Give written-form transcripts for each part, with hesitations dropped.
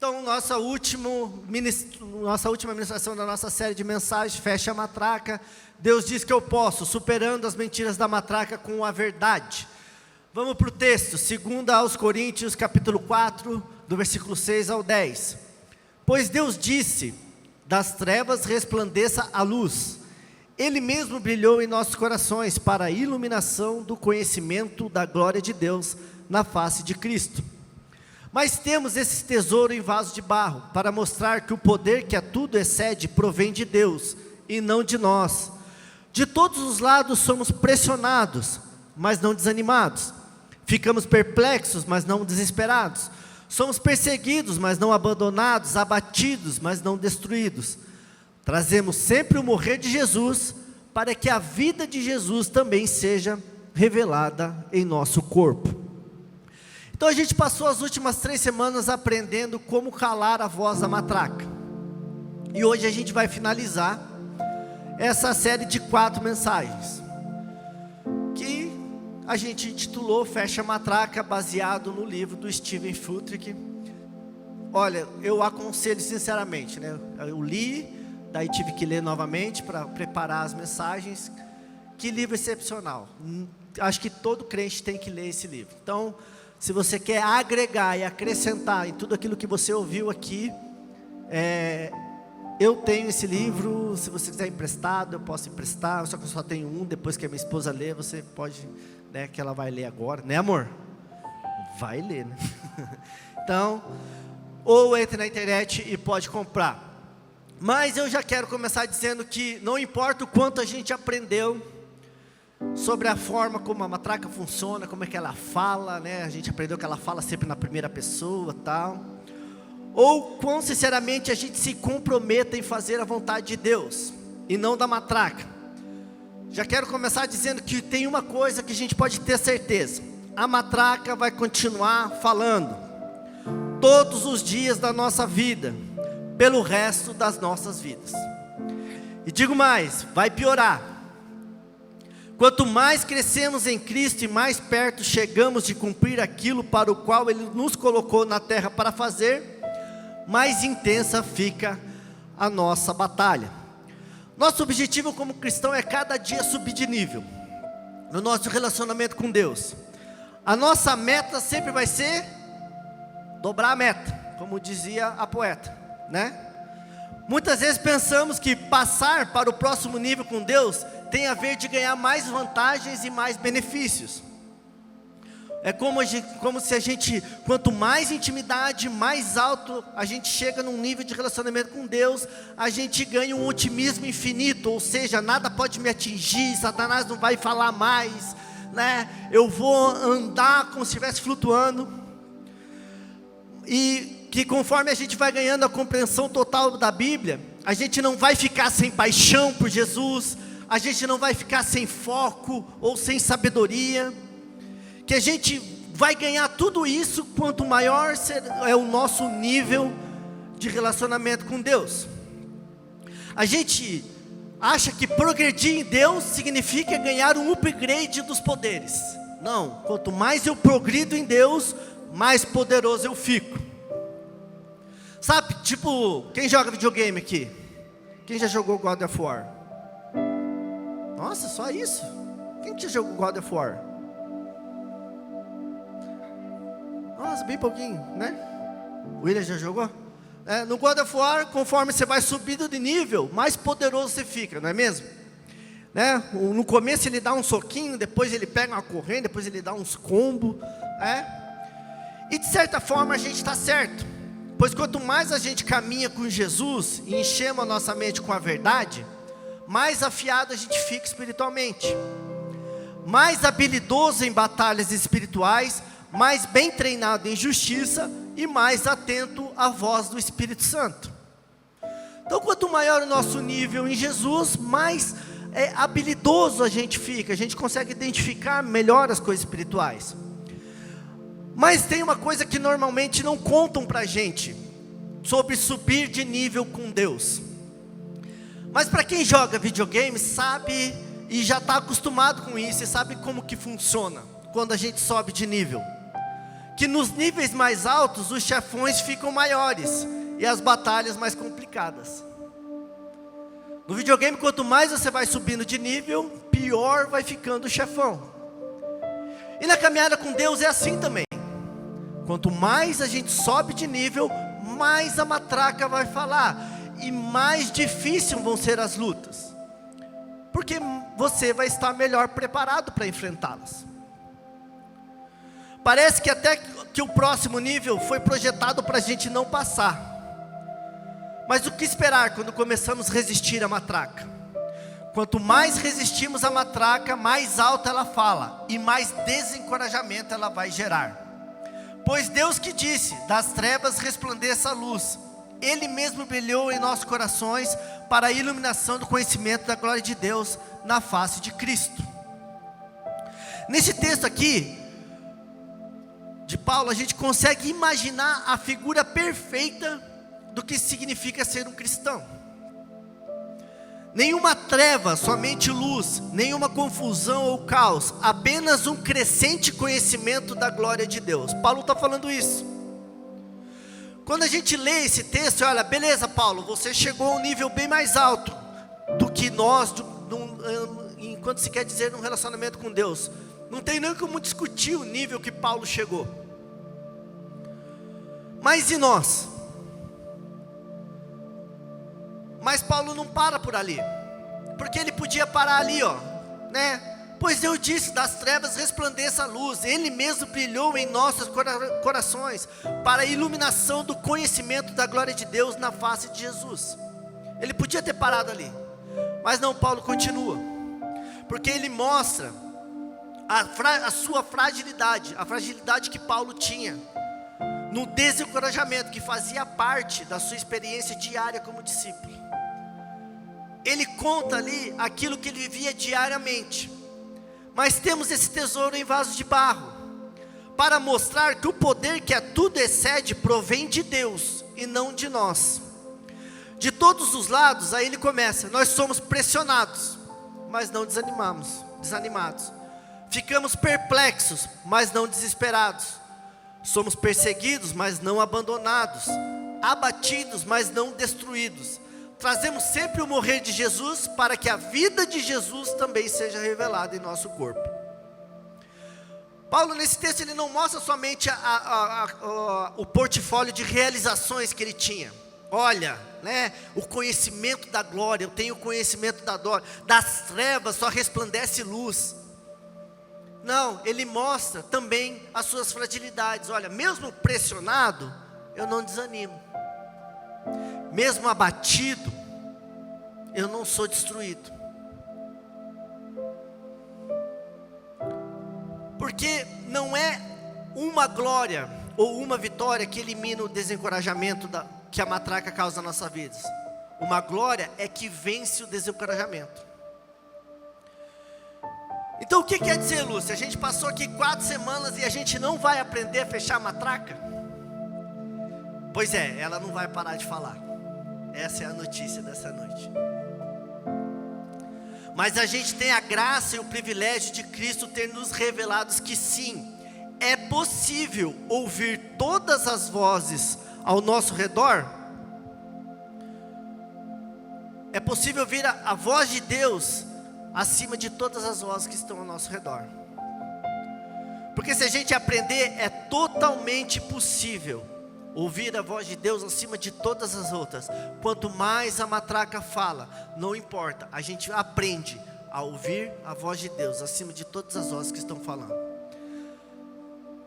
Então, nossa última ministração da nossa série de mensagens, fecha a matraca. Deus diz que eu posso, superando as mentiras da matraca com a verdade. Vamos para o texto, 2 aos Coríntios, capítulo 4, do versículo 6 ao 10. Pois Deus disse, das trevas resplandeça a luz. Ele mesmo brilhou em nossos corações para a iluminação do conhecimento da glória de Deus na face de Cristo. Mas temos esse tesouro em vaso de barro, para mostrar que o poder que a tudo excede provém de Deus, e não de nós. De todos os lados somos pressionados, mas não desanimados. Ficamos perplexos, mas não desesperados. Somos perseguidos, mas não abandonados, abatidos, mas não destruídos. Trazemos sempre o morrer de Jesus, para que a vida de Jesus também seja revelada em nosso corpo. Então a gente passou as últimas 3 semanas aprendendo como calar a voz da matraca. E hoje a gente vai finalizar essa série de 4 mensagens, que a gente intitulou Fecha a Matraca, baseado no livro do Steven Furtick. Olha, eu aconselho sinceramente, né? Eu li, daí tive que ler novamente para preparar as mensagens. Que livro excepcional. Acho que todo crente tem que ler esse livro. Então, se você quer agregar e acrescentar em tudo aquilo que você ouviu aqui, eu tenho esse livro. Se você quiser emprestado, eu posso emprestar. Só que eu só tenho um. Depois que a minha esposa lê, você pode, né, que ela vai ler agora, né, amor? Vai ler, né? Então, ou entre na internet e pode comprar. Mas eu já quero começar dizendo que não importa o quanto a gente aprendeu sobre a forma como a matraca funciona, como é que ela fala, né? A gente aprendeu que ela fala sempre na primeira pessoa, tal. Ou quão sinceramente a gente se comprometa em fazer a vontade de Deus e não da matraca. Já quero começar dizendo que tem uma coisa que a gente pode ter certeza: a matraca vai continuar falando todos os dias da nossa vida, pelo resto das nossas vidas. E digo mais, vai piorar. Quanto mais crescemos em Cristo e mais perto chegamos de cumprir aquilo para o qual Ele nos colocou na terra para fazer, mais intensa fica a nossa batalha. Nosso objetivo como cristão é cada dia subir de nível no nosso relacionamento com Deus. A nossa meta sempre vai ser dobrar a meta, como dizia a poeta, né? Muitas vezes pensamos que passar para o próximo nível com Deus tem a ver de ganhar mais vantagens e mais benefícios. É como se a gente, quanto mais intimidade, mais alto a gente chega num nível de relacionamento com Deus, a gente ganha um otimismo infinito, ou seja, nada pode me atingir, Satanás não vai falar mais, né? Eu vou andar como se estivesse flutuando. E que conforme a gente vai ganhando a compreensão total da Bíblia, a gente não vai ficar sem paixão por Jesus, a gente não vai ficar sem foco ou sem sabedoria, que a gente vai ganhar tudo isso quanto maior é o nosso nível de relacionamento com Deus. A gente acha que progredir em Deus significa ganhar um upgrade dos poderes. Não, quanto mais eu progrido em Deus, mais poderoso eu fico. Sabe, tipo, quem joga videogame aqui? Quem já jogou God of War? Nossa, só isso? Quem já jogou God of War? Nossa, bem pouquinho, né? O William já jogou? No God of War, conforme você vai subindo de nível, mais poderoso você fica, não é mesmo? Né? No começo ele dá um soquinho, depois ele pega uma corrente, depois ele dá uns combos, E de certa forma a gente está certo. Pois quanto mais a gente caminha com Jesus e enchemos a nossa mente com a verdade, mais afiado a gente fica espiritualmente, mais habilidoso em batalhas espirituais, mais bem treinado em justiça e mais atento à voz do Espírito Santo. Então quanto maior o nosso nível em Jesus, mais habilidoso a gente fica, a gente consegue identificar melhor as coisas espirituais. Mas tem uma coisa que normalmente não contam para a gente, sobre subir de nível com Deus. Mas para quem joga videogame, sabe e já está acostumado com isso, e sabe como que funciona, quando a gente sobe de nível. que nos níveis mais altos os chefões ficam maiores e as batalhas mais complicadas. No videogame, quanto mais você vai subindo de nível, pior vai ficando o chefão. E na caminhada com Deus é assim também. Quanto mais a gente sobe de nível, mais a matraca vai falar e mais difícil vão ser as lutas, porque você vai estar melhor preparado para enfrentá-las. Parece que até que o próximo nível foi projetado para a gente não passar. Mas o que esperar quando começamos a resistir à matraca? Quanto mais resistimos à matraca, mais alta ela fala e mais desencorajamento ela vai gerar. Pois Deus que disse, das trevas resplandeça a luz, Ele mesmo brilhou em nossos corações para a iluminação do conhecimento da glória de Deus na face de Cristo. Nesse texto aqui de Paulo, a gente consegue imaginar a figura perfeita do que significa ser um cristão. Nenhuma treva, somente luz, nenhuma confusão ou caos, apenas um crescente conhecimento da glória de Deus. Paulo está falando isso. Quando a gente lê esse texto, olha, beleza Paulo, você chegou a um nível bem mais alto do que nós, enquanto se quer dizer num relacionamento com Deus. Não tem nem como discutir o nível que Paulo chegou. Mas e nós? Mas Paulo não para por ali, porque ele podia parar ali, ó, né? Pois eu disse, das trevas resplandeça a luz, Ele mesmo brilhou em nossos corações, para a iluminação do conhecimento da glória de Deus na face de Jesus. Ele podia ter parado ali, mas não, Paulo continua, porque ele mostra a sua fragilidade, a fragilidade que Paulo tinha, no desencorajamento, que fazia parte da sua experiência diária como discípulo. Ele conta ali aquilo que ele vivia diariamente. Mas temos esse tesouro em vaso de barro, para mostrar que o poder que a tudo excede provém de Deus e não de nós. De todos os lados, aí ele começa, nós somos pressionados, mas não desanimados. Ficamos perplexos, mas não desesperados. Somos perseguidos, mas não abandonados. Abatidos, mas não destruídos. Trazemos sempre o morrer de Jesus, para que a vida de Jesus também seja revelada em nosso corpo. Paulo, nesse texto, ele não mostra somente o portfólio de realizações que ele tinha. Olha, né, o conhecimento da glória, eu tenho o conhecimento da glória, das trevas só resplandece luz. Não, ele mostra também as suas fragilidades. Olha, mesmo pressionado, eu não desanimo. Mesmo abatido, eu não sou destruído. Porque não é uma glória ou uma vitória que elimina o desencorajamento que a matraca causa na nossa vida. Uma glória é que vence o desencorajamento. Então o que quer dizer, Lúcia? A gente passou aqui 4 semanas e a gente não vai aprender a fechar a matraca? Pois é, ela não vai parar de falar. Essa é a notícia dessa noite. Mas a gente tem a graça e o privilégio de Cristo ter nos revelado que sim, é possível ouvir todas as vozes ao nosso redor. É possível ouvir a voz de Deus acima de todas as vozes que estão ao nosso redor. Porque se a gente aprender, é totalmente possível ouvir a voz de Deus acima de todas as outras. Quanto mais a matraca fala, não importa, a gente aprende a ouvir a voz de Deus acima de todas as vozes que estão falando.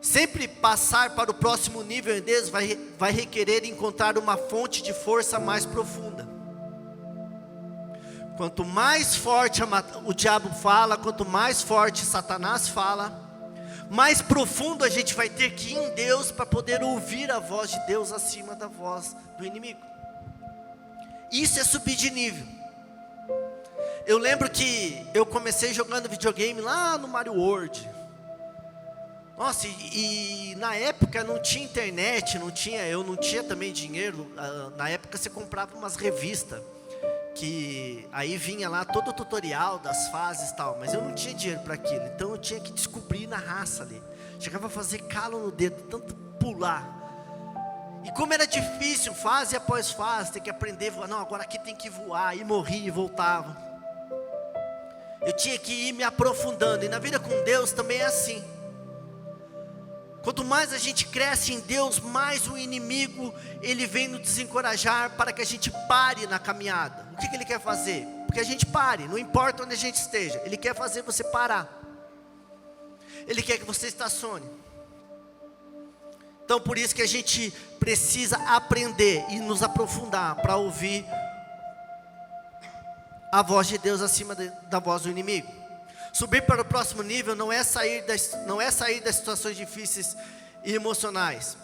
Sempre passar para o próximo nível em Deus vai requerer encontrar uma fonte de força mais profunda. Quanto mais forte o diabo fala, quanto mais forte Satanás fala, mais profundo a gente vai ter que ir em Deus para poder ouvir a voz de Deus acima da voz do inimigo. Isso é subir de nível. Eu lembro que eu comecei jogando videogame lá no Mario World. Nossa, e na época não tinha internet, eu não tinha também dinheiro. Na época você comprava umas revistas, que aí vinha lá todo o tutorial das fases e tal, mas eu não tinha dinheiro para aquilo, então eu tinha que descobrir na raça ali. chegava a fazer calo no dedo, tanto pular. E como era difícil, fase após fase, ter que aprender a voar. Não, agora aqui tem que voar. E morria e voltava. Eu tinha que ir me aprofundando. E na vida com Deus também é assim. Quanto mais a gente cresce em Deus, mais o inimigo, ele vem nos desencorajar para que a gente pare na caminhada. O que ele quer fazer? Porque a gente pare, não importa onde a gente esteja. Ele quer fazer você parar. Ele quer que você estacione. Então por isso que a gente precisa aprender e nos aprofundar para ouvir a voz de Deus acima da voz do inimigo. Subir para o próximo nível não é sair das situações difíceis e emocionais,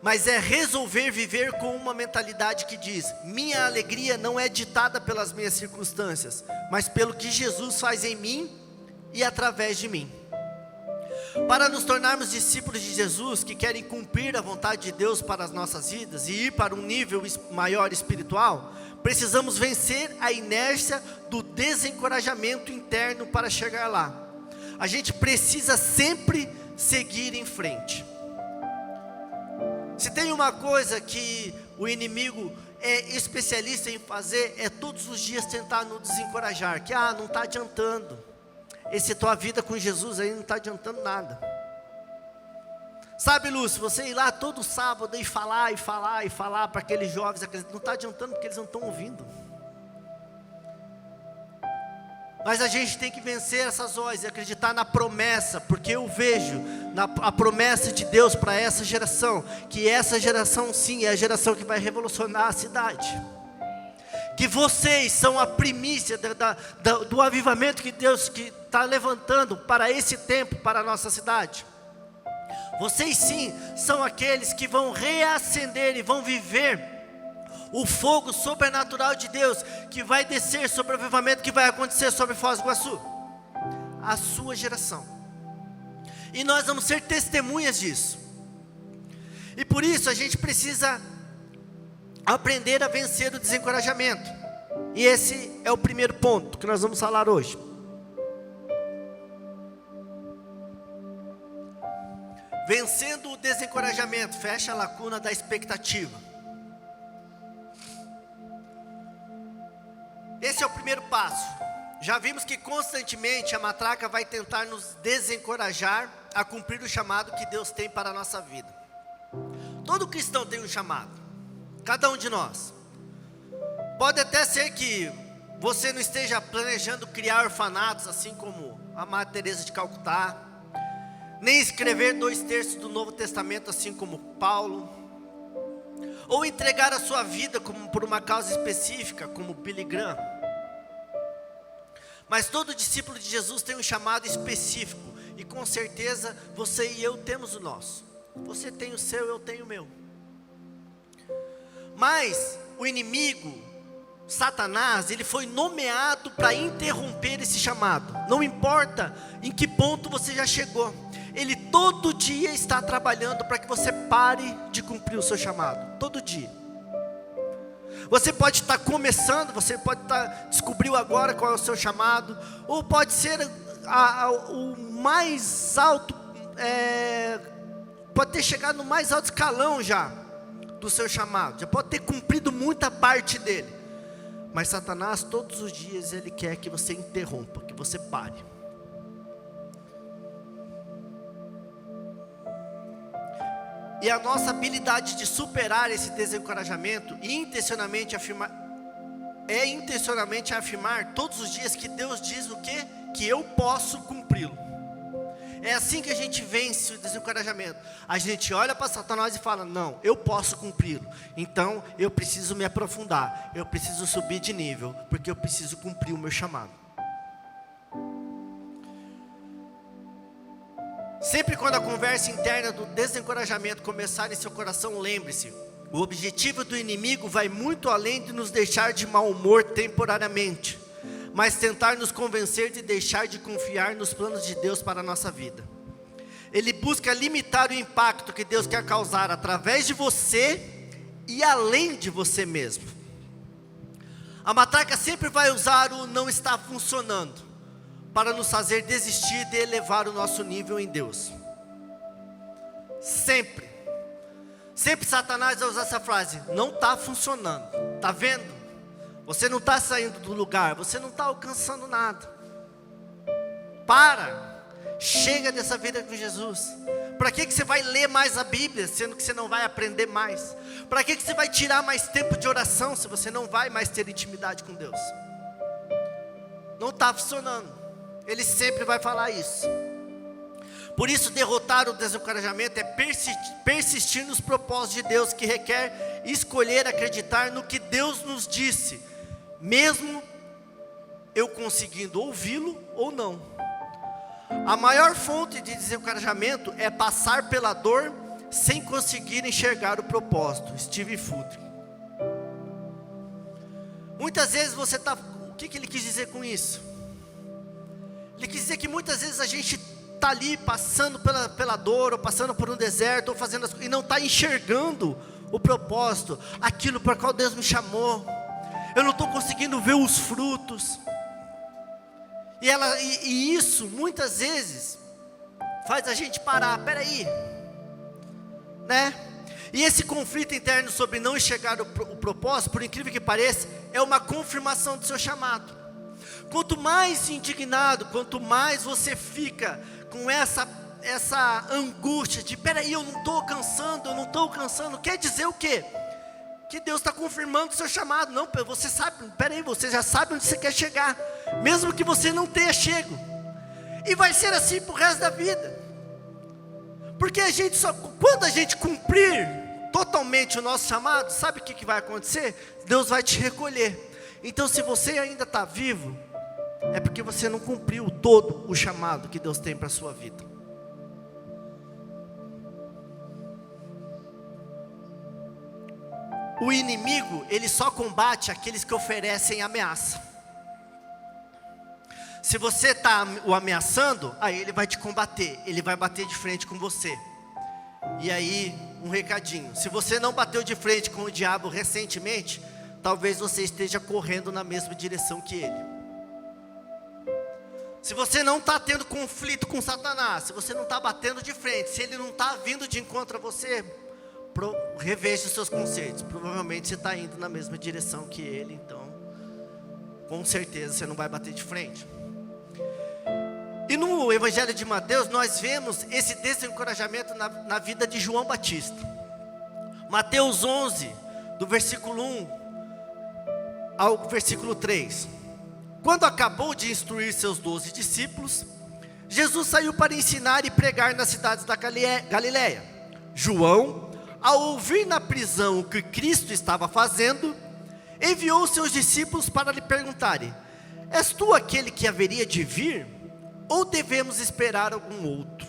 mas é resolver viver com uma mentalidade que diz: minha alegria não é ditada pelas minhas circunstâncias, mas pelo que Jesus faz em mim e através de mim. Para nos tornarmos discípulos de Jesus, que querem cumprir a vontade de Deus para as nossas vidas e ir para um nível maior espiritual, precisamos vencer a inércia do desencorajamento interno para chegar lá. A gente precisa sempre seguir em frente. Se tem uma coisa que o inimigo é especialista em fazer, é todos os dias tentar nos desencorajar, que não está adiantando. Essa tua vida com Jesus aí não está adiantando nada. Sabe, Lúcio, você ir lá todo sábado e falar para aqueles jovens, não está adiantando porque eles não estão ouvindo. Mas a gente tem que vencer essas vozes e acreditar na promessa, porque eu vejo a promessa de Deus para essa geração, que essa geração sim é a geração que vai revolucionar a cidade. Que vocês são a primícia do avivamento que Deus está levantando para esse tempo, para a nossa cidade. Vocês sim são aqueles que vão reacender e vão viver o fogo sobrenatural de Deus, que vai descer sobre o avivamento que vai acontecer sobre Foz do Iguaçu. A sua geração. E nós vamos ser testemunhas disso. E por isso a gente precisa aprender a vencer o desencorajamento. E esse é o primeiro ponto que nós vamos falar hoje. Vencendo o desencorajamento, fecha a lacuna da expectativa. Esse é o primeiro passo. Já vimos que constantemente a matraca vai tentar nos desencorajar a cumprir o chamado que Deus tem para a nossa vida. Todo cristão tem um chamado. Cada um de nós. Pode até ser que você não esteja planejando criar orfanatos, assim como a Madre Teresa de Calcutá, nem escrever 2/3 do Novo Testamento, assim como Paulo, ou entregar a sua vida por uma causa específica, como Billy Graham. Mas todo discípulo de Jesus tem um chamado específico, e com certeza você e eu temos o nosso. Você tem o seu, eu tenho o meu. Mas o inimigo, Satanás, ele foi nomeado para interromper esse chamado. Não importa em que ponto você já chegou, ele todo dia está trabalhando para que você pare de cumprir o seu chamado. Todo dia. Você pode estar começando, você pode descobriu agora qual é o seu chamado, ou pode ser o mais alto, pode ter chegado no mais alto escalão já do seu chamado, já pode ter cumprido muita parte dele. Mas Satanás todos os dias ele quer que você interrompa, que você pare. E a nossa habilidade de superar esse desencorajamento e intencionalmente afirmar todos os dias que Deus diz o quê? Que eu posso cumpri-lo. É assim que a gente vence o desencorajamento. A gente olha para Satanás e fala: não, eu posso cumpri-lo. Então eu preciso me aprofundar, eu preciso subir de nível, porque eu preciso cumprir o meu chamado. Sempre quando a conversa interna do desencorajamento começar em seu coração, lembre-se: o objetivo do inimigo vai muito além de nos deixar de mau humor temporariamente, mas tentar nos convencer de deixar de confiar nos planos de Deus para a nossa vida. Ele busca limitar o impacto que Deus quer causar através de você e além de você mesmo. A matraca sempre vai usar o não está funcionando para nos fazer desistir de elevar o nosso nível em Deus. Sempre. Sempre Satanás vai usar essa frase: não está funcionando, está vendo? Você não está saindo do lugar, você não está alcançando nada. Chega dessa vida com Jesus. Para que você vai ler mais a Bíblia, sendo que você não vai aprender mais? Para que você vai tirar mais tempo de oração, se você não vai mais ter intimidade com Deus? Não está funcionando. Ele sempre vai falar isso. Por isso, derrotar o desencorajamento é persistir nos propósitos de Deus, que requer escolher acreditar no que Deus nos disse, mesmo eu conseguindo ouvi-lo ou não. A maior fonte de desencorajamento é passar pela dor sem conseguir enxergar o propósito. Steve Furtick. Muitas vezes você está... O que ele quis dizer com isso? Ele quis dizer que muitas vezes a gente está ali passando pela dor, ou passando por um deserto, ou fazendo e não está enxergando o propósito, aquilo para qual Deus me chamou. Eu não estou conseguindo ver os frutos. E isso muitas vezes faz a gente parar. Peraí, né? E esse conflito interno sobre não enxergar o propósito, por incrível que pareça, é uma confirmação do seu chamado. Quanto mais indignado, quanto mais você fica com essa angústia de peraí, eu não estou alcançando, quer dizer o quê? Que Deus está confirmando o seu chamado. Não, você sabe, peraí, você já sabe onde você quer chegar, mesmo que você não tenha chego. E vai ser assim para o resto da vida. Porque quando a gente cumprir totalmente o nosso chamado, sabe o que vai acontecer? Deus vai te recolher. Então, se você ainda está vivo, é porque você não cumpriu todo o chamado que Deus tem para a sua vida. O inimigo, ele só combate aqueles que oferecem ameaça. Se você está o ameaçando, aí ele vai te combater, ele vai bater de frente com você. E aí, um recadinho: se você não bateu de frente com o diabo recentemente, talvez você esteja correndo na mesma direção que ele. Se você não está tendo conflito com Satanás, se você não está batendo de frente, se ele não está vindo de encontro a você, reveja os seus conceitos. Provavelmente você está indo na mesma direção que ele, então com certeza você não vai bater de frente. E no Evangelho de Mateus nós vemos esse desencorajamento na vida de João Batista. Mateus 11, do versículo 1 ao versículo 3. Quando acabou de instruir seus 12 discípulos, Jesus saiu para ensinar e pregar nas cidades da Galileia. João, ao ouvir na prisão o que Cristo estava fazendo, enviou seus discípulos para lhe perguntarem: és tu aquele que haveria de vir, ou devemos esperar algum outro?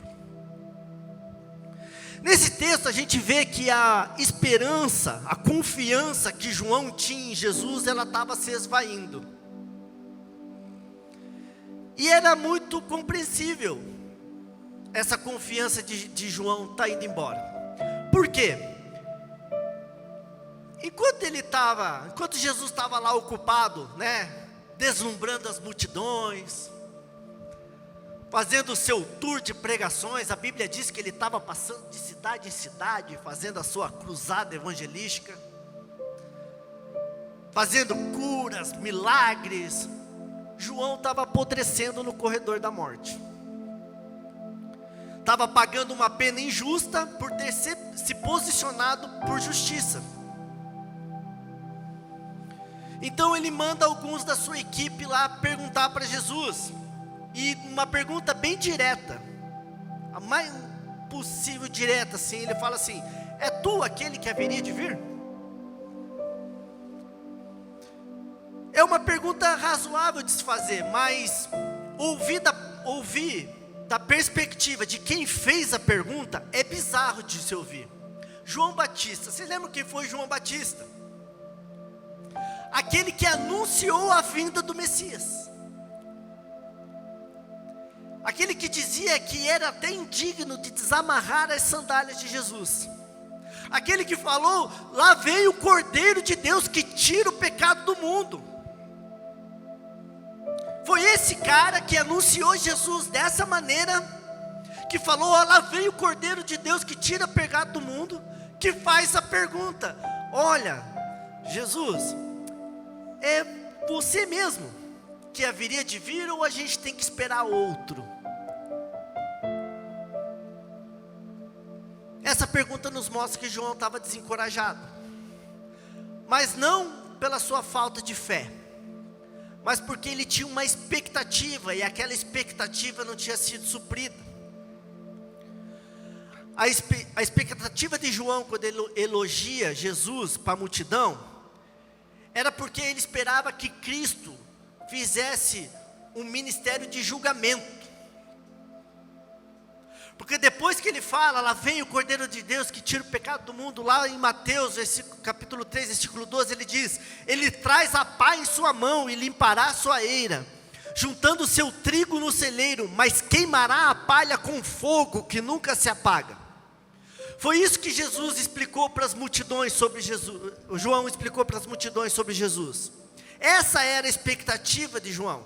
Nesse texto a gente vê que a esperança, a confiança que João tinha em Jesus, ela estava se esvaindo. E era muito compreensível essa confiança de João estar indo embora. Por quê? Enquanto Jesus estava lá ocupado, né, deslumbrando as multidões, fazendo o seu tour de pregações, a Bíblia diz que ele estava passando de cidade em cidade, fazendo a sua cruzada evangelística, fazendo curas, milagres. João estava apodrecendo no corredor da morte. Estava pagando uma pena injusta por ter se posicionado por justiça. Então ele manda alguns da sua equipe lá perguntar para Jesus. E uma pergunta bem direta, a mais possível direta assim. Ele fala assim: é tu aquele que haveria de vir? É uma pergunta razoável de se fazer, mas ouvir da perspectiva de quem fez a pergunta é bizarro de se ouvir. João Batista, vocês lembram quem foi João Batista? Aquele que anunciou a vinda do Messias. Aquele que dizia que era até indigno de desamarrar as sandálias de Jesus. Aquele que falou: lá vem o Cordeiro de Deus que tira o pecado do mundo. Foi esse cara que anunciou Jesus dessa maneira, que falou, ó, lá vem o Cordeiro de Deus que tira o pecado do mundo, que faz a pergunta: olha, Jesus, é você mesmo que haveria de vir, ou a gente tem que esperar outro? Essa pergunta nos mostra que João estava desencorajado, mas não pela sua falta de fé, mas porque ele tinha uma expectativa, e aquela expectativa não tinha sido suprida. A expectativa de João, quando ele elogia Jesus para a multidão, era porque ele esperava que Cristo fizesse um ministério de julgamento. Porque depois que ele fala, lá vem o Cordeiro de Deus que tira o pecado do mundo, lá em Mateus, capítulo 3, versículo 12, ele diz: ele traz a pá em sua mão e limpará a sua eira, juntando o seu trigo no celeiro, mas queimará a palha com fogo que nunca se apaga. Foi isso que Jesus explicou para as multidões sobre Jesus. João explicou para as multidões sobre Jesus. Essa era a expectativa de João.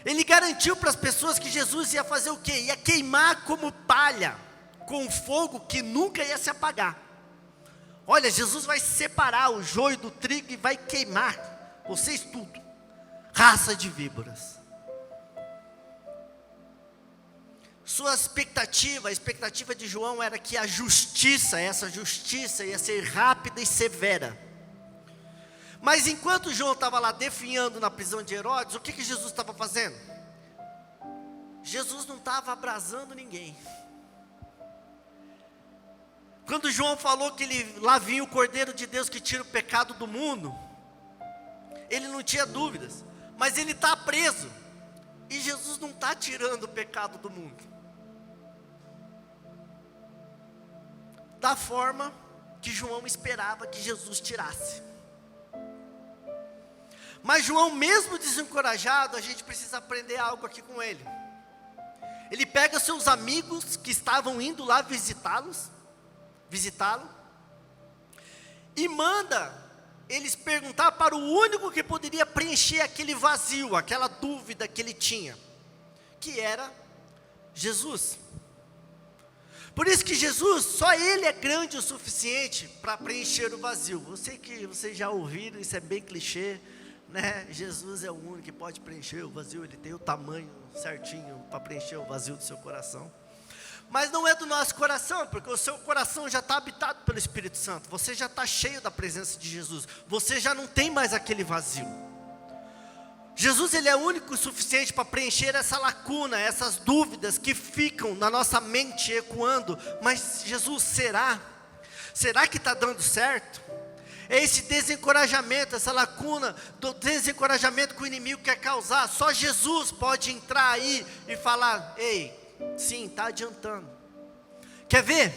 Ele garantiu para as pessoas que Jesus ia fazer o quê? Ia queimar como palha, com fogo que nunca ia se apagar. Olha, Jesus vai separar o joio do trigo e vai queimar vocês tudo, raça de víboras. Sua expectativa, a expectativa de João era que a justiça, essa justiça ia ser rápida e severa. Mas enquanto João estava lá definhando na prisão de Herodes, o que Jesus estava fazendo? Jesus não estava abrasando ninguém. Quando João falou que lá vinha o Cordeiro de Deus que tira o pecado do mundo, ele não tinha dúvidas, mas ele está preso, e Jesus não está tirando o pecado do mundo, da forma que João esperava que Jesus tirasse. Mas João, mesmo desencorajado, a gente precisa aprender algo aqui com ele. Ele pega seus amigos que estavam indo lá visitá-lo, e manda eles perguntar para o único que poderia preencher aquele vazio, aquela dúvida que ele tinha, que era Jesus. Por isso que Jesus, só ele é grande o suficiente para preencher o vazio. Eu sei que vocês já ouviram, isso é bem clichê, né? Jesus é o único que pode preencher o vazio, ele tem o tamanho certinho para preencher o vazio do seu coração. Mas não é do nosso coração, porque o seu coração já está habitado pelo Espírito Santo, você já está cheio da presença de Jesus, você já não tem mais aquele vazio. Jesus, ele é único o suficiente para preencher essa lacuna, essas dúvidas que ficam na nossa mente ecoando. Mas Jesus, será que está dando certo? É esse desencorajamento, essa lacuna do desencorajamento que o inimigo quer causar. Só Jesus pode entrar aí e falar: ei, sim, está adiantando. Quer ver?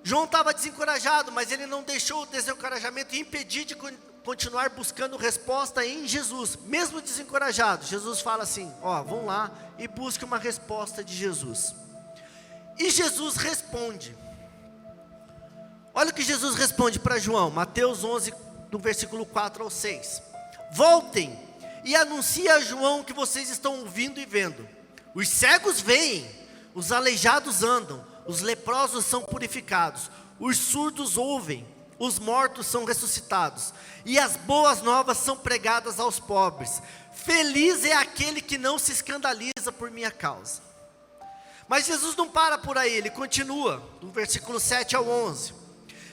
João estava desencorajado, mas ele não deixou o desencorajamento impedir de continuar buscando resposta em Jesus. Mesmo desencorajado, Jesus fala assim: ó, vão lá e busque uma resposta de Jesus. E Jesus responde. Olha o que Jesus responde para João, Mateus 11, do versículo 4 ao 6. Voltem e anunciem a João o que vocês estão ouvindo e vendo. Os cegos veem, os aleijados andam, os leprosos são purificados, os surdos ouvem, os mortos são ressuscitados, e as boas novas são pregadas aos pobres. Feliz é aquele que não se escandaliza por minha causa. Mas Jesus não para por aí, ele continua, do versículo 7 ao 11.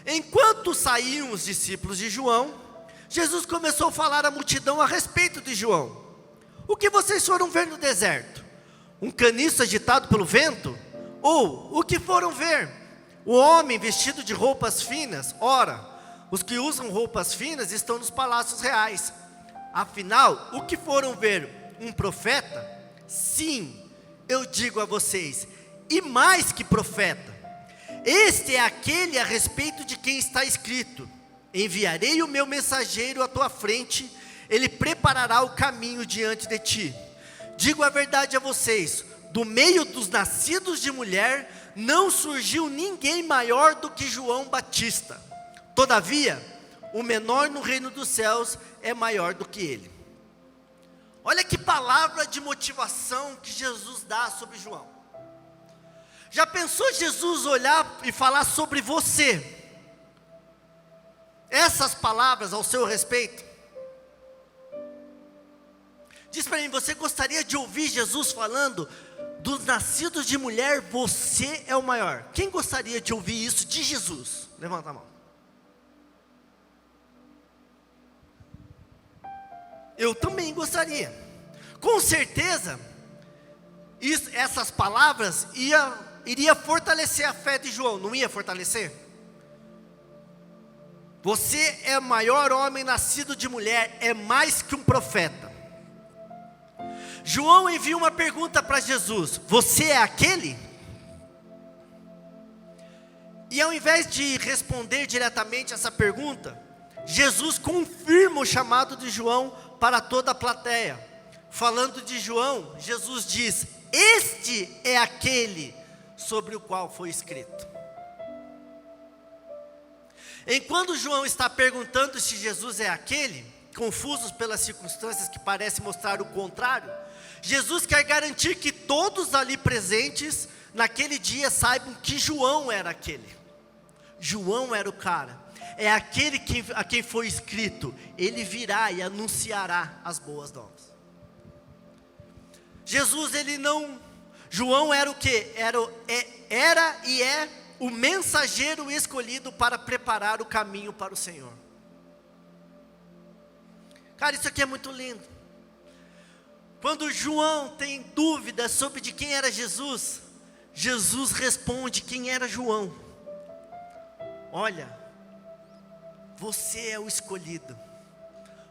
Enquanto saíam os discípulos de João, Jesus começou a falar à multidão a respeito de João. O que vocês foram ver no deserto? Um caniço agitado pelo vento? Ou o que foram ver? O homem vestido de roupas finas? Ora, os que usam roupas finas estão nos palácios reais. Afinal, o que foram ver? Um profeta? Sim, eu digo a vocês, e mais que profeta. Este é aquele a respeito de quem está escrito: enviarei o meu mensageiro à tua frente, ele preparará o caminho diante de ti. Digo a verdade a vocês, do meio dos nascidos de mulher, não surgiu ninguém maior do que João Batista. Todavia, o menor no reino dos céus é maior do que ele. Olha que palavra de motivação que Jesus dá sobre João. Já pensou Jesus olhar e falar sobre você? Essas palavras ao seu respeito? Diz para mim, você gostaria de ouvir Jesus falando: dos nascidos de mulher, você é o maior? Quem gostaria de ouvir isso de Jesus? Levanta a mão. Eu também gostaria. Com certeza, essas palavras iria fortalecer a fé de João, não ia fortalecer? Você é o maior homem nascido de mulher, é mais que um profeta. João envia uma pergunta para Jesus: você é aquele? E ao invés de responder diretamente essa pergunta, Jesus confirma o chamado de João para toda a plateia. Falando de João, Jesus diz: este é aquele sobre o qual foi escrito. Enquanto João está perguntando se Jesus é aquele, confusos pelas circunstâncias que parecem mostrar o contrário, Jesus quer garantir que todos ali presentes naquele dia saibam que João era aquele. João era o cara, é aquele a quem foi escrito: ele virá e anunciará as boas novas. João era o que? Era e é o mensageiro escolhido para preparar o caminho para o Senhor. Cara, isso aqui é muito lindo. Quando João tem dúvidas sobre de quem era Jesus, Jesus responde quem era João. Olha, você é o escolhido,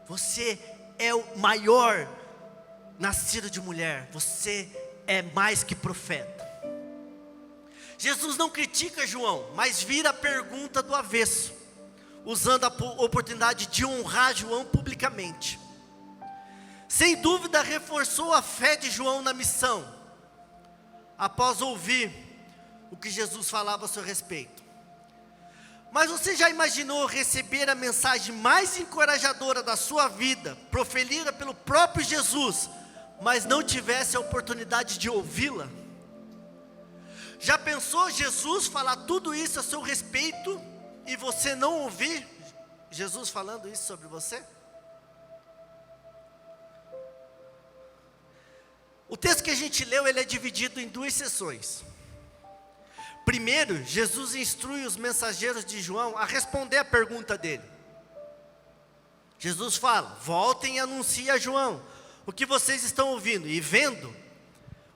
você é o maior nascido de mulher, você é mais que profeta. Jesus não critica João, mas vira a pergunta do avesso, usando a oportunidade de honrar João publicamente. Sem dúvida reforçou a fé de João na missão, após ouvir o que Jesus falava a seu respeito. Mas você já imaginou receber a mensagem mais encorajadora da sua vida, proferida pelo próprio Jesus, mas não tivesse a oportunidade de ouvi-la? Já pensou Jesus falar tudo isso a seu respeito e você não ouvir Jesus falando isso sobre você? O texto que a gente leu, ele é dividido em duas sessões. Primeiro, Jesus instrui os mensageiros de João a responder a pergunta dele. Jesus fala: voltem e anunciem a João o que vocês estão ouvindo e vendo.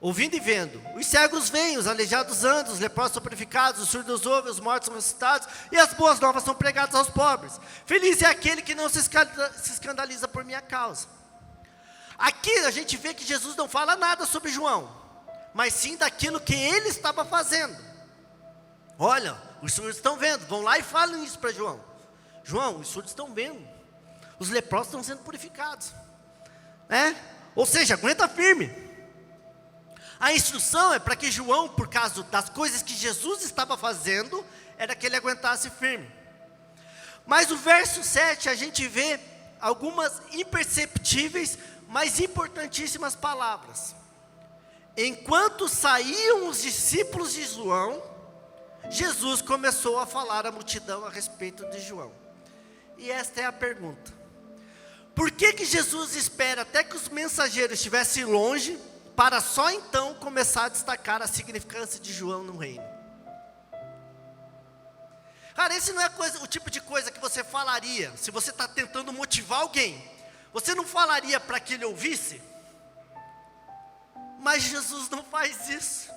Ouvindo e vendo, os cegos veem, os aleijados andam, os leprosos são purificados, os surdos ouvem, os mortos são ressuscitados, e as boas novas são pregadas aos pobres. Feliz é aquele que não se escandaliza por minha causa. Aqui a gente vê que Jesus não fala nada sobre João, mas sim daquilo que ele estava fazendo. Olha, os surdos estão vendo, vão lá e falam isso para João. João, os surdos estão vendo, os leprosos estão sendo purificados, Ou seja, aguenta firme. A instrução é para que João, por causa das coisas que Jesus estava fazendo, era que ele aguentasse firme. Mas o verso 7 a gente vê algumas imperceptíveis, mas importantíssimas palavras. Enquanto saíam os discípulos de João, Jesus começou a falar à multidão a respeito de João. E esta é a pergunta: por que Jesus espera até que os mensageiros estivessem longe, para só então começar a destacar a significância de João no reino? Cara, esse não é o tipo de coisa que você falaria, se você está tentando motivar alguém. Você não falaria para que ele ouvisse? Mas Jesus não faz isso.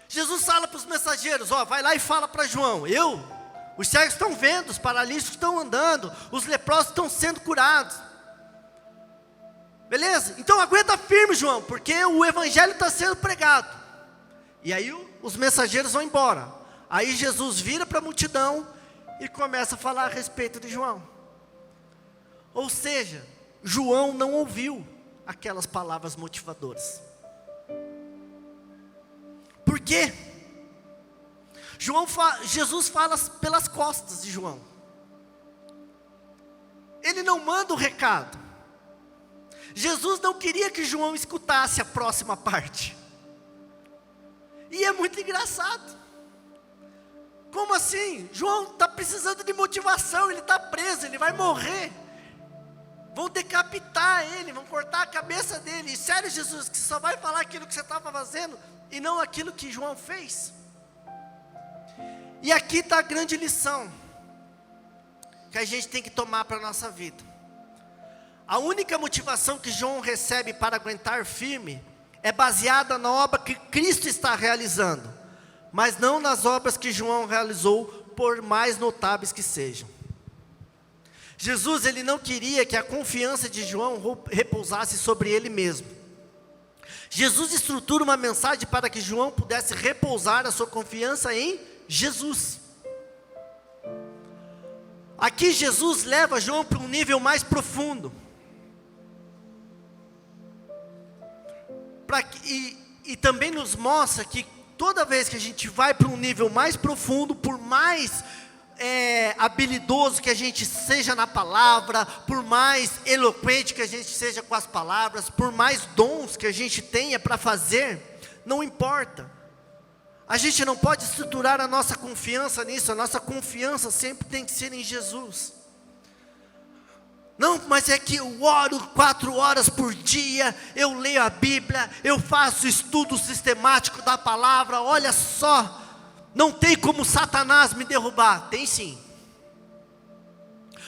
Jesus fala para os mensageiros: vai lá e fala para João, os cegos estão vendo, os paralíticos estão andando, os leprosos estão sendo curados. Beleza? Então aguenta firme, João, porque o evangelho está sendo pregado. E aí os mensageiros vão embora. Aí Jesus vira para a multidão e começa a falar a respeito de João. Ou seja, João não ouviu aquelas palavras motivadoras. Por quê? Jesus fala pelas costas de João. Ele não manda o recado. Jesus não queria que João escutasse a próxima parte. E é muito engraçado. Como assim? João está precisando de motivação, ele está preso, ele vai morrer. Vão decapitar ele, vão cortar a cabeça dele. E sério, Jesus, que você só vai falar aquilo que você estava fazendo e não aquilo que João fez? E aqui está a grande lição que a gente tem que tomar para a nossa vida. A única motivação que João recebe para aguentar firme é baseada na obra que Cristo está realizando, mas não nas obras que João realizou, por mais notáveis que sejam. Jesus, ele não queria que a confiança de João repousasse sobre ele mesmo. Jesus estrutura uma mensagem para que João pudesse repousar a sua confiança em Jesus. Aqui Jesus leva João para um nível mais profundo. E também nos mostra que toda vez que a gente vai para um nível mais profundo, por mais habilidoso que a gente seja na palavra, por mais eloquente que a gente seja com as palavras, por mais dons que a gente tenha para fazer, não importa. A gente não pode estruturar a nossa confiança nisso. A nossa confiança sempre tem que ser em Jesus. Não, mas é que eu oro 4 horas por dia, eu leio a Bíblia, eu faço estudo sistemático da palavra, olha só, não tem como Satanás me derrubar. Tem sim.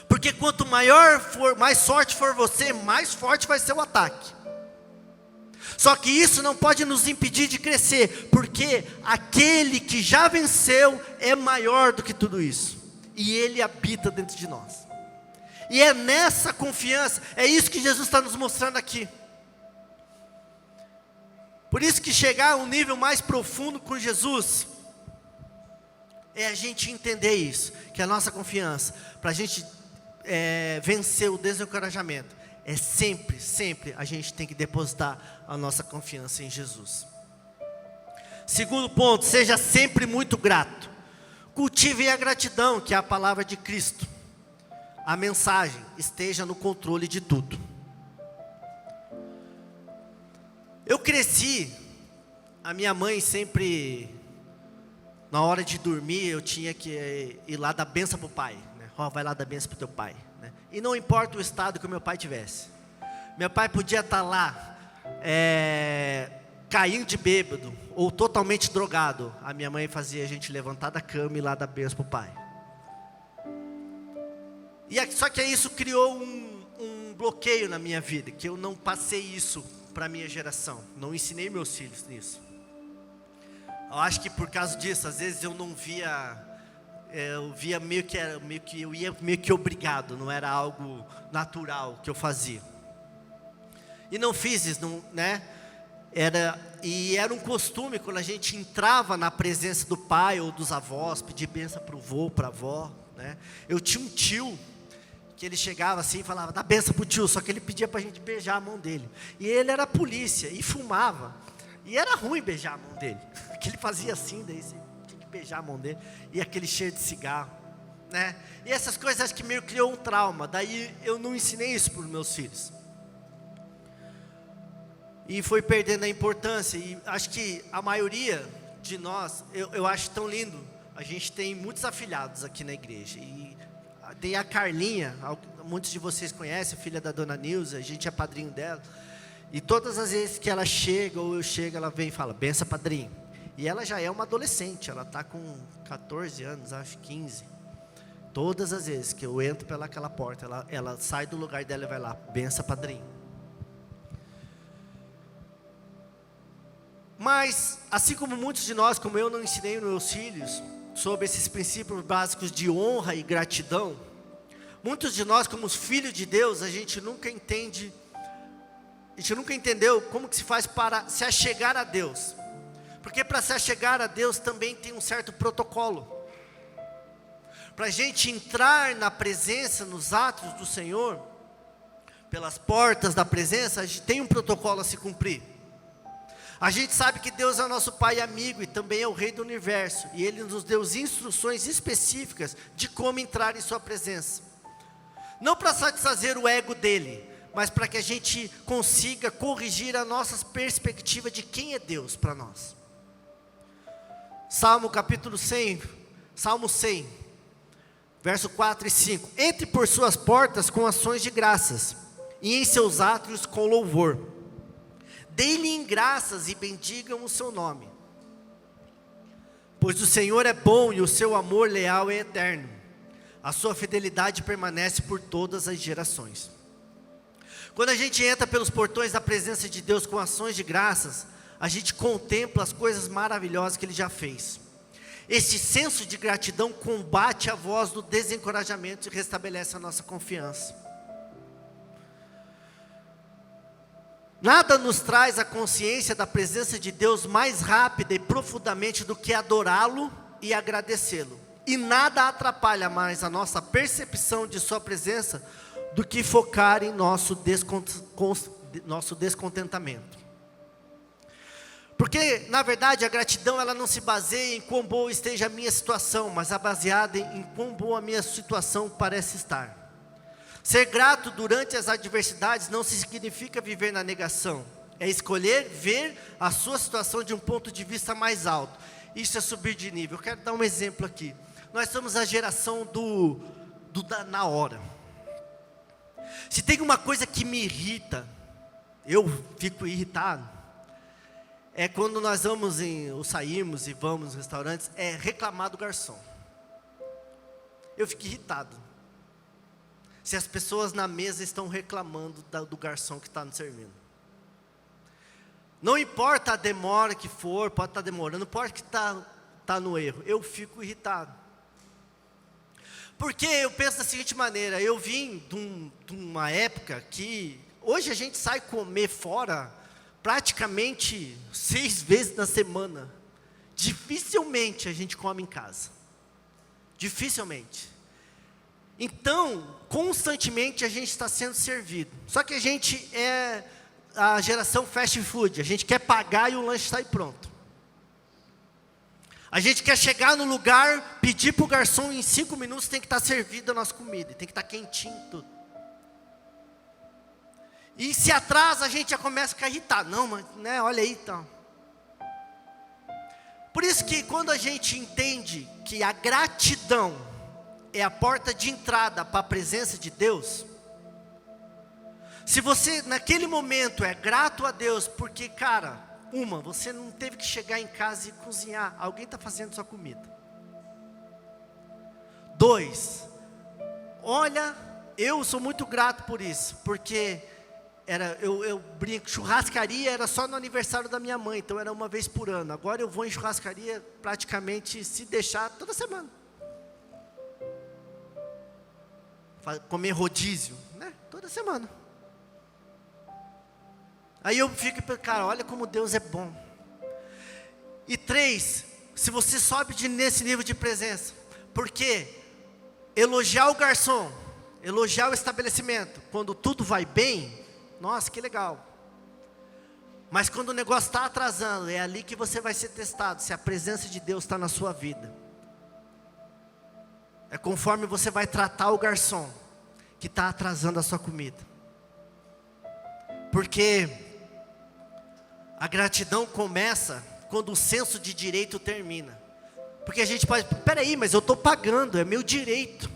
Porque quanto mais forte for você, mais forte vai ser o ataque. Só que isso não pode nos impedir de crescer, porque aquele que já venceu é maior do que tudo isso, e Ele habita dentro de nós. E é nessa confiança, é isso que Jesus está nos mostrando aqui. Por isso que chegar a um nível mais profundo com Jesus, é a gente entender isso, que a nossa confiança, para a gente vencer o desencorajamento, é sempre a gente tem que depositar a nossa confiança em Jesus. Segundo ponto, seja sempre muito grato. Cultive a gratidão, que é a palavra de Cristo. A mensagem esteja no controle de tudo. Eu cresci, a minha mãe sempre, na hora de dormir, eu tinha que ir lá dar benção para o pai, né? Vai lá dar benção para o teu pai, né? E não importa o estado que o meu pai tivesse. Meu pai podia estar lá, caindo de bêbado, ou totalmente drogado. A minha mãe fazia a gente levantar da cama e ir lá dar benção para o pai. Só que isso criou um bloqueio na minha vida, que eu não passei isso para a minha geração, não ensinei meus filhos nisso. Eu acho que por causa disso, às vezes eu não via, eu via eu ia meio que obrigado, não era algo natural que eu fazia. E não fiz isso, né? Era um costume quando a gente entrava na presença do pai ou dos avós, pedir bênção para o vô, para a avó, né? Eu tinha um tio que ele chegava assim e falava, dá benção pro tio, só que ele pedia para a gente beijar a mão dele. E ele era polícia e fumava. E era ruim beijar a mão dele. Que ele fazia assim, daí você tinha que beijar a mão dele. E aquele cheiro de cigarro, né? E essas coisas acho que meio criou um trauma. Daí eu não ensinei isso para os meus filhos. E foi perdendo a importância. E acho que a maioria de nós, eu acho tão lindo. A gente tem muitos afilhados aqui na igreja. E tem a Carlinha, muitos de vocês conhecem, a filha da dona Nilza, a gente é padrinho dela. E todas as vezes que ela chega ou eu chego, ela vem e fala, benção padrinho. E ela já é uma adolescente, ela está com 14 anos, acho 15. Todas as vezes que eu entro pelaquela porta, ela sai do lugar dela e vai lá, benção padrinho. Mas, assim como muitos de nós, como eu não ensinei os meus filhos sobre esses princípios básicos de honra e gratidão, muitos de nós, como os filhos de Deus, a gente nunca entendeu como que se faz para se achegar a Deus. Porque para se achegar a Deus também tem um certo protocolo. Para a gente entrar na presença, nos atos do Senhor, pelas portas da presença, a gente tem um protocolo a se cumprir. A gente sabe que Deus é o nosso Pai amigo e também é o Rei do Universo. E Ele nos deu instruções específicas de como entrar em sua presença. Não para satisfazer o ego dele, mas para que a gente consiga corrigir a nossa perspectiva de quem é Deus para nós. Salmo 100, verso 4 e 5. Entre por suas portas com ações de graças, e em seus átrios com louvor. Dê-lhe em graças e bendigam o seu nome. Pois o Senhor é bom e o seu amor leal é eterno. A sua fidelidade permanece por todas as gerações. Quando a gente entra pelos portões da presença de Deus com ações de graças, a gente contempla as coisas maravilhosas que Ele já fez. Este senso de gratidão combate a voz do desencorajamento e restabelece a nossa confiança. Nada nos traz a consciência da presença de Deus mais rápida e profundamente do que adorá-lo e agradecê-lo. E nada atrapalha mais a nossa percepção de sua presença do que focar em nosso descontentamento. Porque, na verdade, a gratidão ela não se baseia em quão boa esteja a minha situação, mas é baseada em quão boa a minha situação parece estar. Ser grato durante as adversidades não significa viver na negação. É escolher ver a sua situação de um ponto de vista mais alto. Isso é subir de nível. Eu quero dar um exemplo aqui. Nós somos a geração na hora. Se tem uma coisa que me irrita, eu fico irritado, é quando nós saímos e vamos nos restaurantes, é reclamar do garçom. Eu fico irritado. Se as pessoas na mesa estão reclamando do garçom que está nos servindo. Não importa a demora que for, pode estar demorando, não importa que está no erro, eu fico irritado. Porque eu penso da seguinte maneira, eu vim de uma época que, hoje a gente sai comer fora, praticamente 6 vezes na semana. Dificilmente a gente come em casa. Dificilmente. Então, constantemente a gente está sendo servido. Só que a gente é a geração fast food. A gente quer pagar e o lanche sai pronto. A gente quer chegar no lugar, pedir para o garçom em 5 minutos tem que estar servida a nossa comida. Tem que estar quentinho tudo. E se atrasa, a gente já começa a ficar irritado. Não, mas né, olha aí então. Por isso que quando a gente entende que a gratidão é a porta de entrada para a presença de Deus. Se você naquele momento é grato a Deus, porque cara, você não teve que chegar em casa e cozinhar, alguém está fazendo sua comida. 2, olha, eu sou muito grato por isso, porque eu brinco, churrascaria era só no aniversário da minha mãe, então era uma vez por ano. Agora eu vou em churrascaria praticamente, se deixar, toda semana. Comer rodízio, né? Toda semana. Aí eu fico, cara, olha como Deus é bom. E 3, se você sobe nesse nível de presença, porque elogiar o garçom, elogiar o estabelecimento, quando tudo vai bem, nossa, que legal. Mas quando o negócio está atrasando, é ali que você vai ser testado, se a presença de Deus está na sua vida. É conforme você vai tratar o garçom que está atrasando a sua comida. Porque a gratidão começa quando o senso de direito termina. Porque a gente pode, peraí, mas eu estou pagando, é meu direito.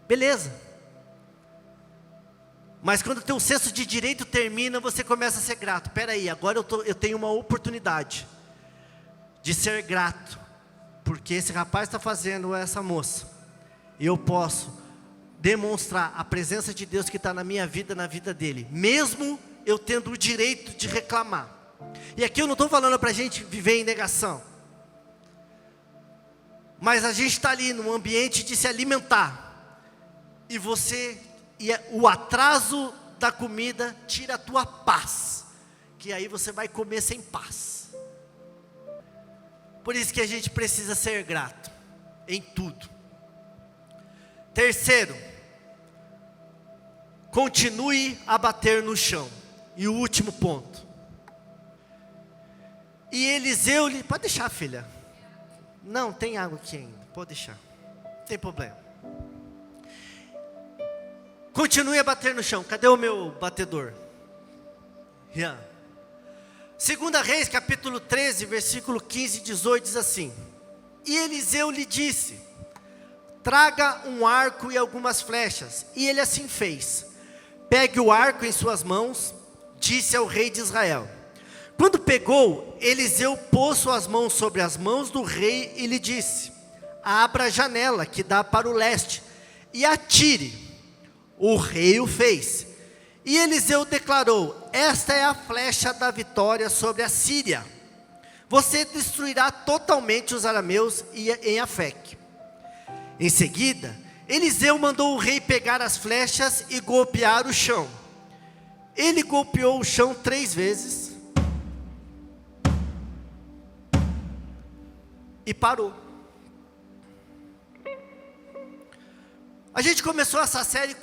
Beleza. Mas quando o teu senso de direito termina, você começa a ser grato. Peraí, agora eu tenho uma oportunidade de ser grato. Porque esse rapaz está fazendo essa moça. E eu posso demonstrar a presença de Deus que está na minha vida, na vida dele. Mesmo eu tendo o direito de reclamar. E aqui eu não estou falando para a gente viver em negação. Mas a gente está ali num ambiente de se alimentar. E o atraso da comida tira a tua paz. Que aí você vai comer sem paz. Por isso que a gente precisa ser grato em tudo. 3, continue a bater no chão. E o último ponto. E Eliseu lhe... Pode deixar, filha. Não, tem água aqui ainda. Pode deixar. Não tem problema. Continue a bater no chão. Cadê o meu batedor? Rian. 2 Reis, capítulo 13, versículo 15 e 18, diz assim: E Eliseu lhe disse: traga um arco e algumas flechas. E ele assim fez. Pegue o arco em suas mãos, disse ao rei de Israel. Quando pegou, Eliseu pôs suas mãos sobre as mãos do rei e lhe disse: abra a janela que dá para o leste e atire. O rei o fez. E Eliseu declarou: esta é a flecha da vitória sobre a Síria. Você destruirá totalmente os arameus em Afec. Em seguida, Eliseu mandou o rei pegar as flechas e golpear o chão. Ele golpeou o chão 3 vezes e parou. A gente começou essa série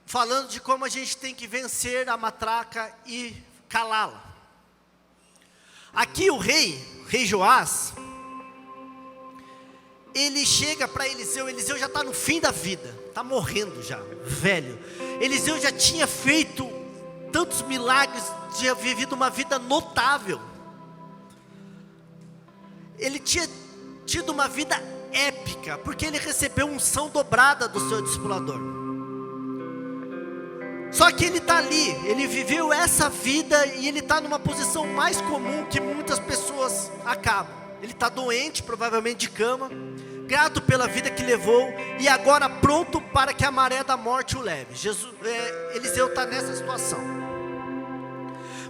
falando de como a gente tem que vencer a matraca e calá-la. Aqui o rei Joás, ele chega para Eliseu. Eliseu já está no fim da vida, está morrendo já, velho. Eliseu já tinha feito tantos milagres, tinha vivido uma vida notável. Ele tinha tido uma vida épica, porque ele recebeu unção dobrada do seu discipulador. Só que ele está ali, ele viveu essa vida e ele está numa posição mais comum que muitas pessoas acabam. Ele está doente, provavelmente de cama, grato pela vida que levou e agora pronto para que a maré da morte o leve. Eliseu está nessa situação.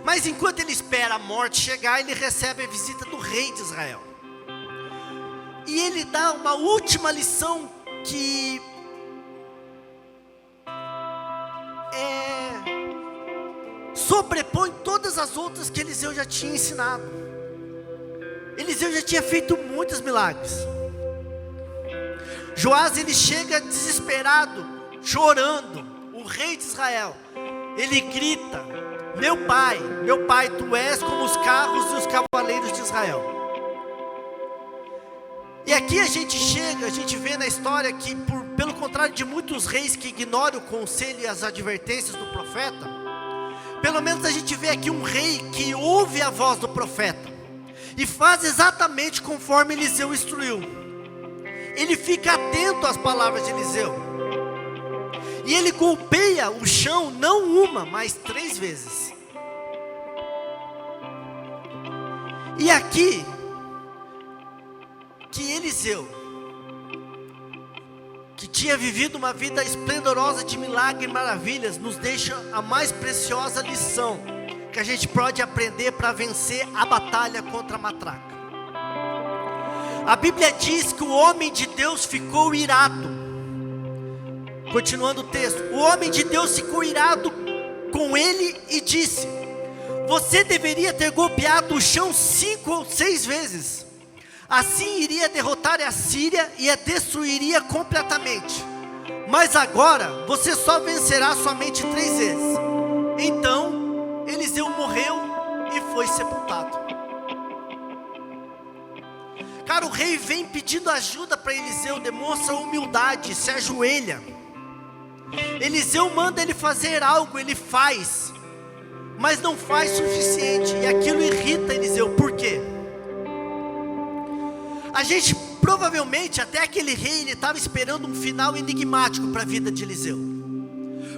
Mas enquanto ele espera a morte chegar, ele recebe a visita do rei de Israel. E ele dá uma última lição que sobrepõe todas as outras que Eliseu já tinha ensinado. Eliseu já tinha feito muitos milagres. Joás, ele chega desesperado, chorando, o rei de Israel. Ele grita: meu pai, tu és como os carros e os cavaleiros de Israel. E aqui a gente vê na história que, pelo contrário de muitos reis que ignoram o conselho e as advertências do profeta, pelo menos a gente vê aqui um rei que ouve a voz do profeta e faz exatamente conforme Eliseu instruiu. Ele fica atento às palavras de Eliseu. E ele golpeia o chão não uma, mas 3 vezes. E aqui que Eliseu, que tinha vivido uma vida esplendorosa de milagres e maravilhas, nos deixa a mais preciosa lição que a gente pode aprender para vencer a batalha contra a matraca. A Bíblia diz que o homem de Deus ficou irado. Continuando o texto, o homem de Deus ficou irado com ele e disse: você deveria ter golpeado o chão 5 ou 6 vezes. Assim iria derrotar a Síria e a destruiria completamente. Mas agora você só vencerá somente 3 vezes. Então Eliseu morreu e foi sepultado. Cara, o rei vem pedindo ajuda para Eliseu, demonstra humildade, se ajoelha. Eliseu manda ele fazer algo, ele faz, mas não faz suficiente. E aquilo irrita Eliseu. Por quê? A gente provavelmente, até aquele rei, ele estava esperando um final enigmático para a vida de Eliseu.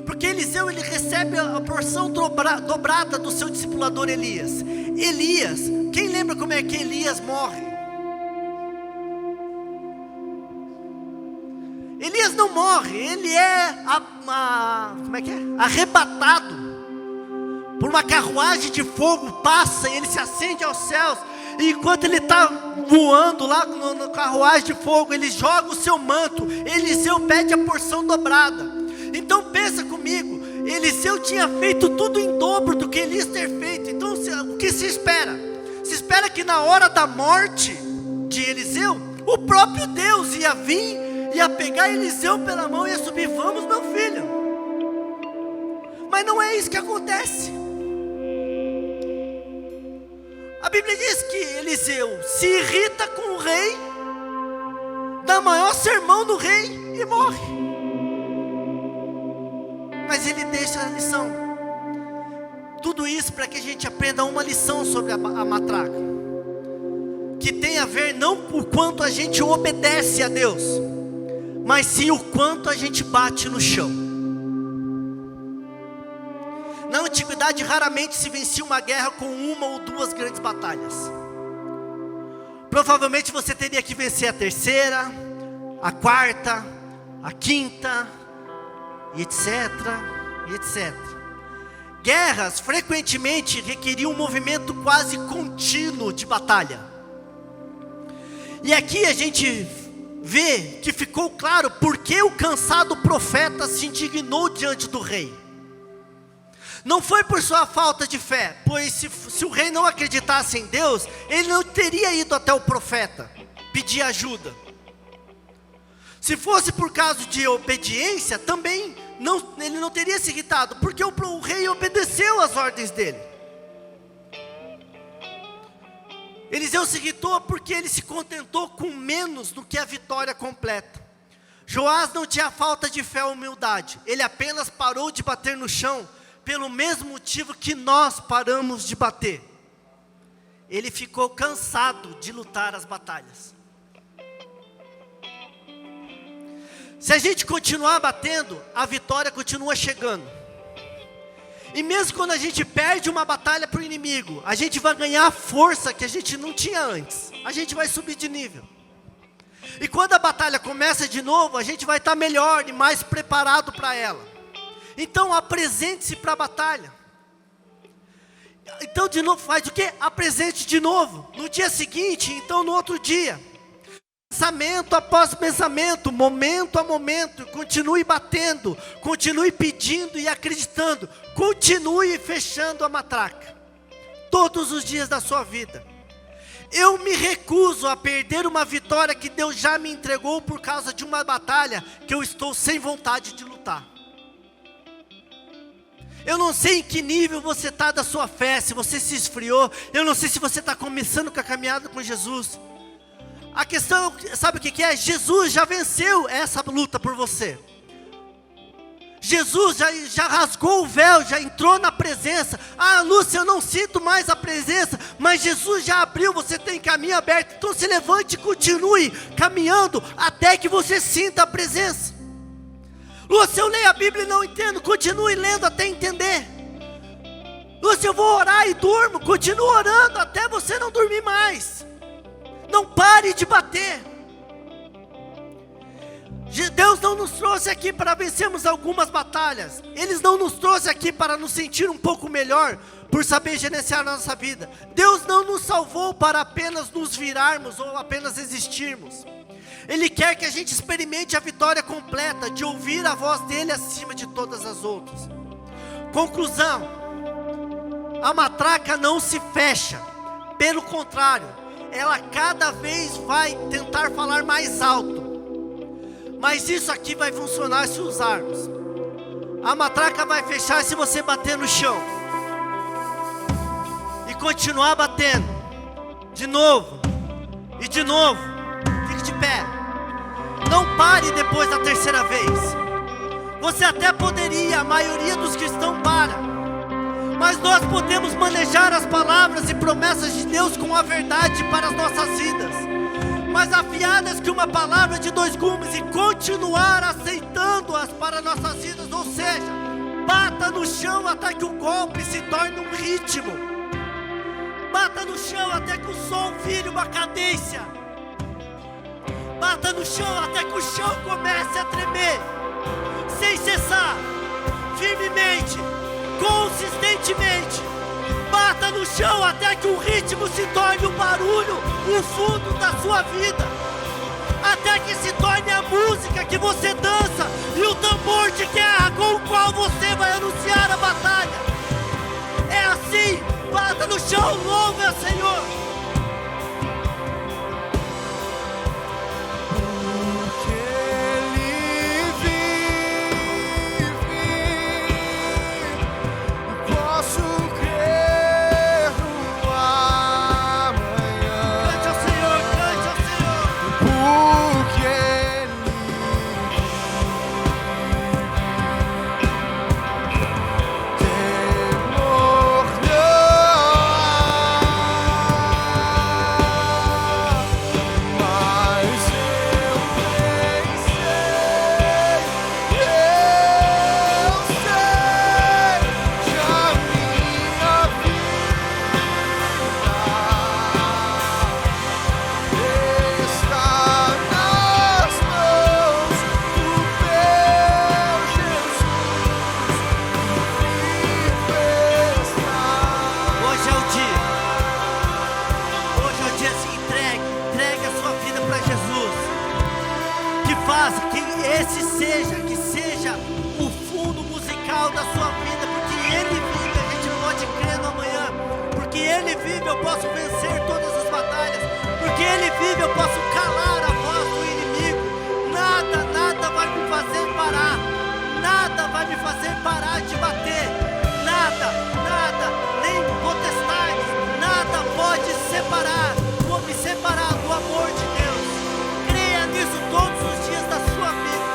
Porque Eliseu, ele recebe a porção dobrada do seu discipulador Elias. Elias, quem lembra como é que Elias morre? Elias não morre, ele é arrebatado por uma carruagem de fogo, passa e ele se acende aos céus. E enquanto ele está voando lá no carruagem de fogo, ele joga o seu manto. Eliseu pede a porção dobrada. Então pensa comigo, Eliseu tinha feito tudo em dobro do que Elias ter feito. Então o que se espera? Se espera que na hora da morte de Eliseu, o próprio Deus ia vir, ia pegar Eliseu pela mão e ia subir: vamos, meu filho. Mas não é isso que acontece. A Bíblia diz que Eliseu se irrita com o rei, dá maior sermão no rei e morre. depois ele deixa a lição. Tudo isso para que a gente aprenda uma lição sobre a matraca, que tem a ver não o quanto a gente obedece a Deus, mas sim o quanto a gente bate no chão. Na antiguidade raramente se vencia uma guerra com uma ou duas grandes batalhas. Provavelmente você teria que vencer a terceira, a quarta, a quinta, e etc, e etc. Guerras frequentemente requeriam um movimento quase contínuo de batalha. E aqui a gente vê que ficou claro por que o cansado profeta se indignou diante do rei. Não foi por sua falta de fé, pois se o rei não acreditasse em Deus, ele não teria ido até o profeta pedir ajuda. Se fosse por causa de obediência, também ele não teria se irritado, porque o rei obedeceu às ordens dele. Eliseu se irritou porque ele se contentou com menos do que a vitória completa. Joás não tinha falta de fé ou humildade, ele apenas parou de bater no chão, pelo mesmo motivo que nós paramos de bater. Ele ficou cansado de lutar as batalhas. Se a gente continuar batendo, a vitória continua chegando. E mesmo quando a gente perde uma batalha para o inimigo, a gente vai ganhar a força que a gente não tinha antes. A gente vai subir de nível. E quando a batalha começa de novo, a gente vai estar melhor e mais preparado para ela. Então apresente-se para a batalha. Então de novo faz o quê? Apresente de novo. No dia seguinte, então no outro dia. Pensamento após pensamento, momento a momento, continue batendo, continue pedindo e acreditando, continue fechando a matraca, todos os dias da sua vida. Eu me recuso a perder uma vitória que Deus já me entregou por causa de uma batalha que eu estou sem vontade de lutar. Eu não sei em que nível você está da sua fé, se você se esfriou, eu não sei se você está começando com a caminhada com Jesus. A questão, sabe o que é? Jesus já venceu essa luta por você. Jesus já rasgou o véu, já entrou na presença. Ah, Lúcia, eu não sinto mais a presença, mas Jesus já abriu, você tem caminho aberto. Então se levante e continue caminhando até que você sinta a presença. Lúcia, eu leio a Bíblia e não entendo, continue lendo até entender. Lúcia, eu vou orar e durmo, continue orando até você não dormir mais. Não pare de bater. Deus não nos trouxe aqui para vencermos algumas batalhas. Ele não nos trouxe aqui para nos sentir um pouco melhor, por saber gerenciar a nossa vida. Deus não nos salvou para apenas nos virarmos ou apenas existirmos. Ele quer que a gente experimente a vitória completa, de ouvir a voz dele acima de todas as outras. Conclusão: a matraca não se fecha, pelo contrário, ela cada vez vai tentar falar mais alto. Mas isso aqui vai funcionar se usarmos. A matraca vai fechar se você bater no chão e continuar batendo de novo e de novo. Fique de pé. Não pare depois da terceira vez. Você até poderia, a maioria dos cristãos para, mas nós podemos manejar as palavras e promessas de Deus com a verdade para as nossas vidas, mais afiadas que uma palavra de dois gumes, e continuar aceitando-as para nossas vidas. Ou seja, bata no chão até que o golpe se torne um ritmo. Bata no chão até que o som vire uma cadência. Bata no chão até que o chão comece a tremer, sem cessar, firmemente, consistentemente. Bata no chão até que o ritmo se torne um barulho, o fundo da sua vida, até que se torne a música que você dança e o tambor de guerra com o qual você vai anunciar a batalha. É assim, bata no chão, louve ao Senhor. casa, que seja o fundo musical da sua vida, porque Ele vive, a gente não pode crer no amanhã, porque Ele vive, eu posso vencer todas as batalhas, porque Ele vive, eu posso calar a voz do inimigo, nada vai me fazer parar, nada vai me fazer parar de bater, nada, nem potestades, nada pode me separar do amor de Deus. Creia nisso todos os dias da sua vida,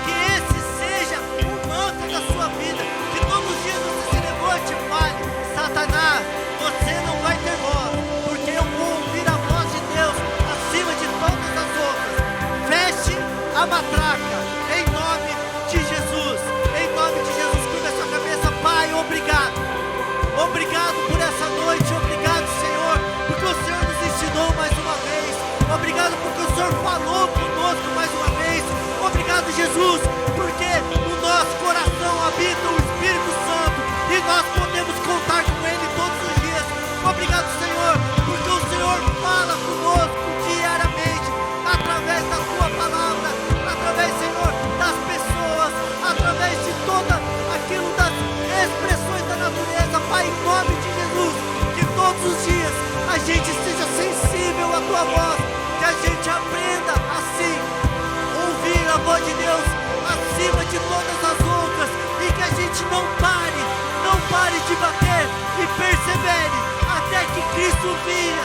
que esse seja o manto da sua vida, que todos os dias você se levante e fale: Satanás, você não vai ter voz, porque eu vou ouvir a voz de Deus acima de todas as outras. Feche a matraca, em nome de Jesus, curva a sua cabeça. Pai, obrigado por essa noite, obrigado, Senhor, porque o Senhor nos ensinou mais uma vez, obrigado porque o Senhor falou conosco mais uma vez, obrigado, Jesus, porque no nosso coração habita o Espírito Santo e nós podemos contar com Ele todos os dias. Obrigado, Senhor, porque o Senhor fala conosco diariamente, através da Sua palavra, através, Senhor, das pessoas, através de toda aquilo das expressões da natureza. Pai, em nome de Jesus, que todos os dias a gente esteja sensível à Tua voz, que a gente aprenda assim, ouvir a voz de Deus acima de todas as outras, e que a gente não pare de bater e persevere até que Cristo venha,